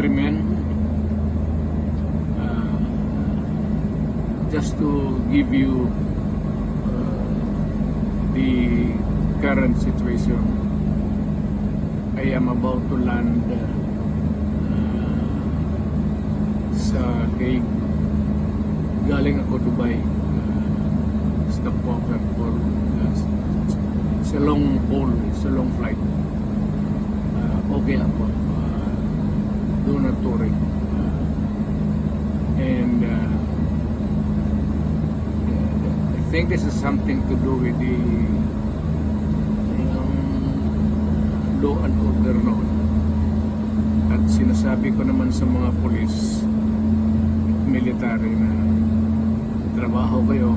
countrymen, just to give you the current situation. I am about to land sa Hague. Galing ako Dubai. Stopover for it's a long haul, it's a long flight. Okay ako. Do not worry. And I think this is something to do with the law and order noon. At sinasabi ko naman sa mga polis, military na trabaho kayo,